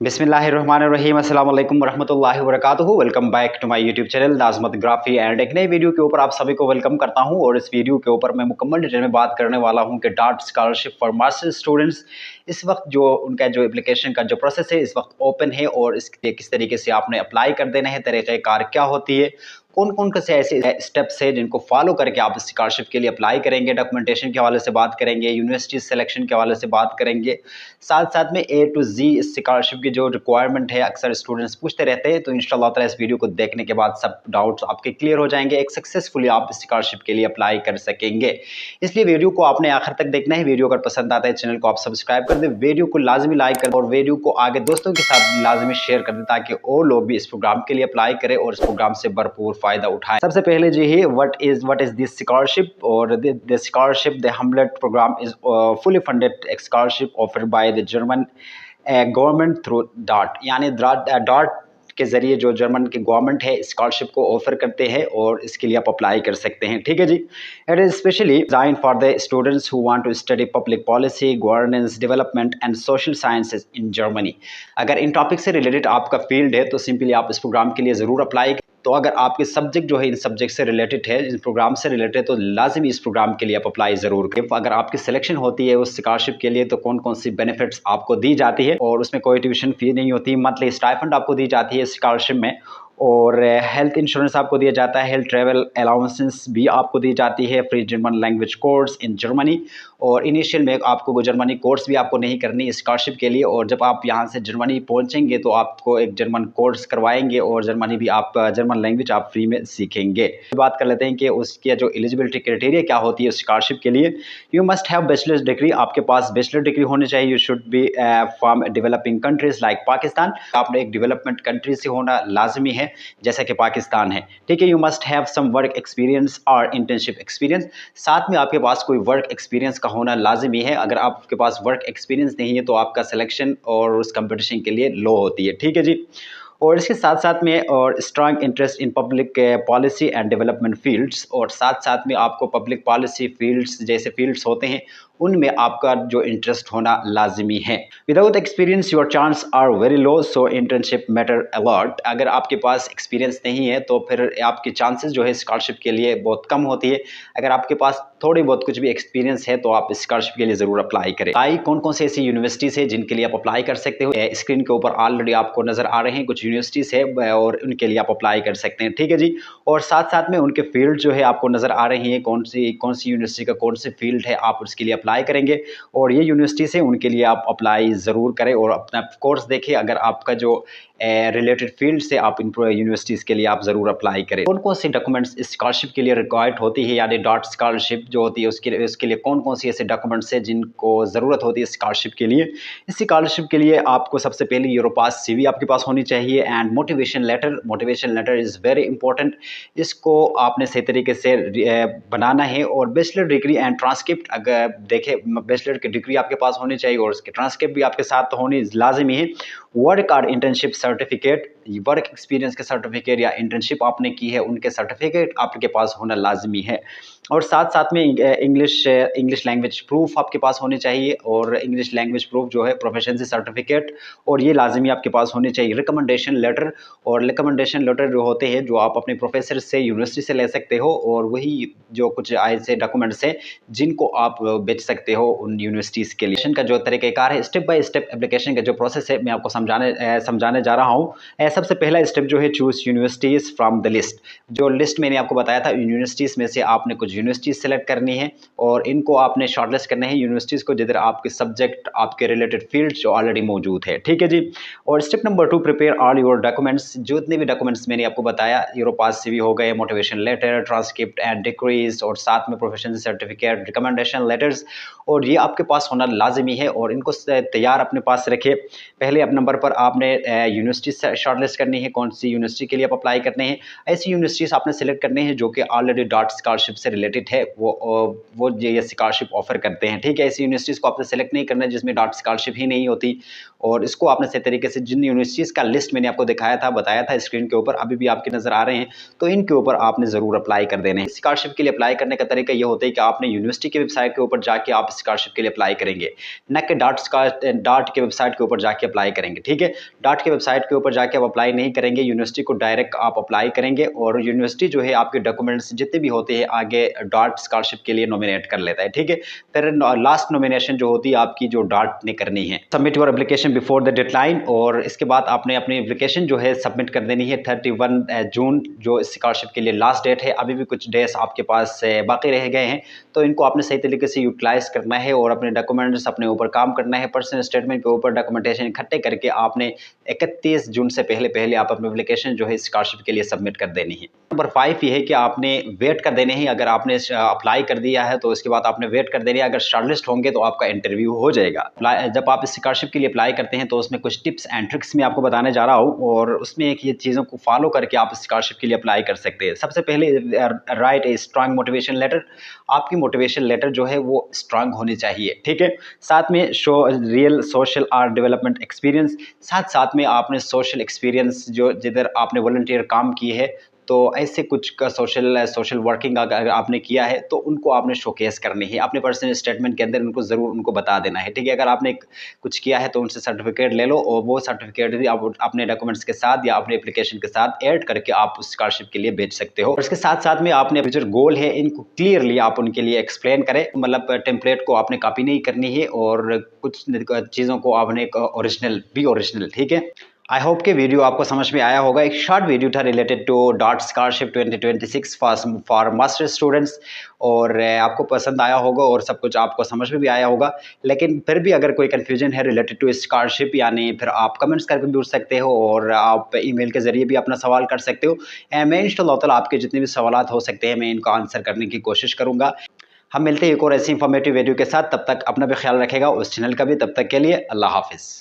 बिस्मिल्लाहिर्रहमानिर्रहीम अस्सलाम वालेकुम वरहमतुल्लाहि वबरकातुहू। Welcome back to my YouTube channel नाज़मतग्राफी एंड एक नई वीडियो के ऊपर आप सभी को वेलकम करता हूं। और इस वीडियो के ऊपर मैं मुकम्मल डिटेल में बात करने वाला हूं कि dart scholarship for masters students इस वक्त जो उनका जो एप्लीकेशन का जो प्रोसेस है इस वक्त ओपन है और इसके किस तरीके से आपने अप्लाई कर देना है, तरीक़ाकार क्या होती है, कौन कौन से ऐसे स्टेप्स है जिनको फॉलो करके आप स्कॉलरशिप के लिए अप्लाई करेंगे, डॉक्यूमेंटेशन के हवाले से बात करेंगे, यूनिवर्सिटी सिलेक्शन के हवाले से बात करेंगे, साथ साथ में ए टू जी इस स्कॉलरशिप की जो रिक्वायरमेंट है अक्सर स्टूडेंट्स पूछते रहते हैं। तो इंशाल्लाह ताला इस वीडियो को देखने के बाद सब डाउट्स आपके क्लियर हो जाएंगे, एक सक्सेसफुली आप स्कॉलरशिप के लिए अप्लाई कर सकेंगे। इसलिए वीडियो को आपने आखिर तक देखना है। वीडियो अगर पसंद आता है चैनल को आप सब्सक्राइब कर दें, वीडियो को लाजमी लाइक कर और वीडियो को आगे दोस्तों के साथ लाजमी शेयर कर दें ताकि और लोग भी इस प्रोग्राम के लिए अप्लाई करें और इस प्रोग्राम से भरपूर फायदा उठाएं। सबसे पहले जी है व्हाट इज दिस स्कॉलरशिप और the scholarship the हमलेट programme is fully funded scholarship offered by the German government through dart, यानी डार्ट के जरिए जो जर्मन की गवर्नमेंट है स्कॉलरशिप को ऑफर करते हैं और इसके लिए आप अप्लाई कर सकते हैं। ठीक है जी। It is specially design for the students who want to study public policy, governance, development and social sciences in Germany. अगर इन टॉपिक से रिलेटेड आपका फील्ड है तो सिंपली आप इस प्रोग्राम के लिए ज़रूर अप्लाई। तो अगर आपके सब्जेक्ट जो है इन सब्जेक्ट से रिलेटेड है, इस प्रोग्राम से रिलेटेड है, तो लाजमी इस प्रोग्राम के लिए आप अप्लाई ज़रूर करें। अगर आपकी सिलेक्शन होती है उस स्कॉलरशिप के लिए तो कौन कौन सी बेनिफिट्स आपको दी जाती है, और उसमें कोई ट्यूशन फी नहीं होती, मंथली स्टाइपेंड आपको दी जाती है स्कॉलरशिप में, और हेल्थ इंश्योरेंस आपको दिया जाता है, हेल्थ ट्रैवल अलाउंसेस भी आपको दी जाती है, free German language course in Germany. और इनिशियल में आपको जर्मनी कोर्स भी आपको नहीं करनी स्कॉलरशिप के लिए, और जब आप यहाँ से जर्मनी पहुँचेंगे तो आपको एक जर्मन कोर्स करवाएंगे और जर्मनी भी आप जर्मन लैंग्वेज आप फ्री में सीखेंगे। बात कर लेते हैं कि उसकी जो एलिजिबिलिटी क्राइटेरिया क्या होती है स्कॉलरशिप के लिए। You must have bachelors degree, आपके पास बैचलर डिग्री होनी चाहिए। You should be from developing countries like Pakistan, आपने एक डेवलपमेंट कंट्री से होना लाजमी है जैसा कि पाकिस्तान है। ठीक है। You must have some work experience और इंटर्नशिप एक्सपीरियंस, साथ में आपके पास कोई वर्क एक्सपीरियंस का होना लाजमी है। अगर आपके पास वर्क एक्सपीरियंस नहीं है तो आपका सिलेक्शन और उस कंपटीशन के लिए लो होती है। ठीक है जी। और इसके साथ साथ में और strong interest in public policy and development fields, और साथ साथ में आपको पब्लिक पॉलिसी फील्ड्स जैसे फील्ड्स होते हैं उनमें आपका जो इंटरेस्ट होना लाजमी है। Without experience your chance are very low, so internship matter a lot. अगर आपके पास एक्सपीरियंस नहीं है तो फिर आपके चांसेस जो है स्कॉलरशिप के लिए बहुत कम होती है। अगर आपके पास थोड़ी बहुत कुछ भी एक्सपीरियंस है तो आप स्कॉलरशिप के लिए ज़रूर अप्लाई करें। कौन कौन से ऐसी यूनिवर्सिटीज़ है जिनके लिए आप अप्लाई कर सकते हो, स्क्रीन के ऊपर ऑलरेडी आपको नज़र आ रहे हैं कुछ यूनिवर्सिटीज़ है और उनके लिए आप अप्लाई कर सकते हैं। ठीक है जी। और साथ साथ में उनके फील्ड जो है आपको नज़र आ रही है, कौन सी यूनिवर्सिटी का कौन सी फील्ड है आप उसके लिए अप्लाई करेंगे, और ये यूनिवर्सिटी से उनके लिए आप अप्लाई ज़रूर करें और अपना कोर्स देखें। अगर आपका जो रिलेटेड फील्ड से आप इन यूनिवर्सिटीज़ के लिए आप ज़रूर अप्लाई करें। कौन कौन से डॉक्यूमेंट्स स्कॉलरशिप के लिए रिक्वायर्ड होती है, यानी डॉट स्कॉलरशिप जो होती है उसके लिए कौन कौन सी ऐसे डॉक्यूमेंट्स हैं जिनको ज़रूरत होती है स्कॉलरशिप के लिए। इस स्कॉलरशिप के लिए आपको सबसे पहले योर पास CV आपके पास होनी चाहिए and motivation letter is very important. इसको आपने सही तरीके से बनाना है। और बैचलर डिग्री एंड ट्रांसक्रिप्ट, अगर देखें बैचलर की डिग्री आपके पास होनी चाहिए और उसके ट्रांसक्रिप्ट भी आपके साथ होनी लाजमी है। वर्क और इंटर्नशिप सर्टिफिकेट, वर्क एक्सपीरियंस के सर्टिफिकेट या इंटर्नशिप आपने की है उनके सर्टिफिकेट आपके पास होना लाजमी है। और साथ साथ में इंग्लिश लैंग्वेज प्रूफ आपके पास होने चाहिए, और इंग्लिश लैंग्वेज प्रूफ जो है प्रोफेशनसी सर्टिफिकेट, और ये लाजमी आपके पास होने चाहिए। रिकमेंडेशन लेटर, और रिकमेंडेशन लेटर जो होते हैं जो आप अपने प्रोफेसर से यूनिवर्सिटी से ले सकते हो, और वही जो कुछ ऐसे डॉक्यूमेंट्स हैं जिनको आप बेच सकते हो उन यूनिवर्सिटीज़ के लिए। का जो तरीक़ाकार है स्टेप बाय स्टेप एप्लीकेशन का जो प्रोसेस है मैं आपको समझाने जा रहा हूँ। सबसे पहला स्टेप जो है choose universities from the list. जो लिस्ट मैंने आपको बताया था यूनिवर्सिटीज़ में से आपने कुछ यूनिवर्सिटीज़ सेलेक्ट करनी है और इनको आपने शॉर्टलिस्ट करना है यूनिवर्सिटीज़ को जिधर आपके सब्जेक्ट आपके रिलेटेड फील्ड जो ऑलरेडी मौजूद है। ठीक है जी। और step number 2, prepare all your documents. जितने भी डॉक्यूमेंट्स मैंने आपको बताया, योर पास CV हो गए, motivation letter, transcript and degrees, और साथ में प्रोफेशनल सर्टिफिकेट, रिकमेंडेशन लेटर्स, और ये आपके पास होना लाजमी है और इनको तैयार अपने पास रखिए। पहले अब नंबर पर आपने यूनिवर्सिटी शॉर्टलिस्ट करनी है, कौन सी यूनिवर्सिटी के लिए आप अप्लाई करने हैं। ऐसी यूनिवर्सिटीज़ आपने सेलेक्ट करने हैं जो कि ऑलरेडी डॉट स्कॉलरशिप से रिलेटेड है, वो ये स्कॉलरशिप ऑफर करते हैं। ठीक है। ऐसी यूनिवर्सिटीज़ को आपने सेलेक्ट नहीं करना है जिसमें डॉट स्कॉलरशिप ही नहीं होती, और इसको आपने सही तरीके से जिन यूनिवर्सिटीज़ का लिस्ट मैंने आपको दिखाया था, बताया था स्क्रीन के ऊपर, अभी भी आपकी नज़र आ रहे हैं, तो इनके ऊपर आपने ज़रूर अप्लाई कर देने हैं। स्कॉलरशिप के लिए अप्लाई करने का तरीका ये होता है कि आपने यूनिवर्सिटी की वेबसाइट के ऊपर जाके आप स्कॉलरशिप के लिए अप्लाई करेंगे, न कि डाट के वेबसाइट के ऊपर जाके अप्लाई करेंगे। ठीक है, डाट के वेबसाइट के ऊपर जाके आप अप्लाई नहीं करेंगे, यूनिवर्सिटी को डायरेक्ट आप अप्लाई करेंगे और यूनिवर्सिटी जो है आपके डॉक्यूमेंट्स जितने भी होते हैं आगे डाट स्कॉलरशिप के लिए नॉमिनेट कर लेता है। ठीक है, फिर लास्ट नॉमिनेशन जो होती है आपकी जो डाट ने करनी है, submit your application before the deadline, और इसके बाद आपने अपनी एप्लीकेशन जो है सबमिट कर देनी है 31 जून, जो स्कॉलरशिप के लिए लास्ट डेट है। अभी भी कुछ डेज आपके पास बाकी रह गए हैं, तो इनको आपने सही तरीके से यूटिलाइज करना है और अपने डॉक्यूमेंट्स अपने ऊपर काम करना है। पर्सनल स्टेटमेंट के ऊपर डॉक्यूमेंटेशन इकट्ठे करके आपने 31 जून से पहले आप अपनी एप्लीकेशन जो है स्कॉलरशिप के लिए सबमिट कर देनी है। नंबर 5 ये है कि आपने वेट कर देने हैं। अगर आपने अप्लाई कर दिया है तो उसके बाद आपने वेट कर देनी है। अगर शॉर्टलिस्ट होंगे तो आपका इंटरव्यू हो जाएगा। जब आप स्कॉलरशिप के लिए अप्लाई करते हैं तो उसमें कुछ टिप्स एंड ट्रिक्स मैं आपको बताने जा रहा हूँ और उसमें एक ये चीज़ों को फॉलो करके आप स्कॉलरशिप के लिए अप्लाई कर सकते हैं। सबसे पहले write a strong motivation letter. आपकी मोटिवेशन लेटर जो है वो स्ट्रांग होनी चाहिए। ठीक है, साथ में शो रियल सोशल और डेवलपमेंट एक्सपीरियंस, साथ में आपने सोशल एक्सपीरियंस जो जिधर आपने वॉलंटियर काम किए है, तो ऐसे कुछ का सोशल वर्किंग अगर आपने किया है तो उनको आपने शोकेस करनी है। अपने पर्सनल स्टेटमेंट के अंदर उनको ज़रूर उनको बता देना है। ठीक है, अगर आपने कुछ किया है तो उनसे सर्टिफिकेट ले लो और वो सर्टिफिकेट भी आप अपने डॉक्यूमेंट्स के साथ या अपने एप्लीकेशन के साथ ऐड करके आप उस स्कॉलरशिप के लिए भेज सकते हो। और इसके साथ में आपने जो गोल है इनको क्लियरली आप उनके लिए एक्सप्लेन करें। मतलब टेम्पलेट को आपने कॉपी नहीं करनी है और कुछ चीज़ों को आपने ओरिजिनल। ठीक है, आई होप कि वीडियो आपको समझ में आया होगा। एक शॉर्ट वीडियो था related to that scholarship 2026 for master students, और आपको पसंद आया होगा और सब कुछ आपको समझ में भी आया होगा। लेकिन फिर भी अगर कोई कन्फ्यूजन है रिलेटेड टू स्कॉलरशिप, यानी फिर आप कमेंट्स करके पूछ सकते हो और आप ईमेल के ज़रिए भी अपना सवाल कर सकते हो। मैं इंशाअल्लाह ताला आपके जितने भी सवाल हो सकते हैं मैं इनको आंसर करने की कोशिश करूँगा। हम मिलते हैं एक और ऐसी इंफॉर्मेटिव वीडियो के साथ। तब तक अपना भी ख्याल रखेगा, उस चैनल का भी। तब तक के लिए अल्लाह हाफिज़।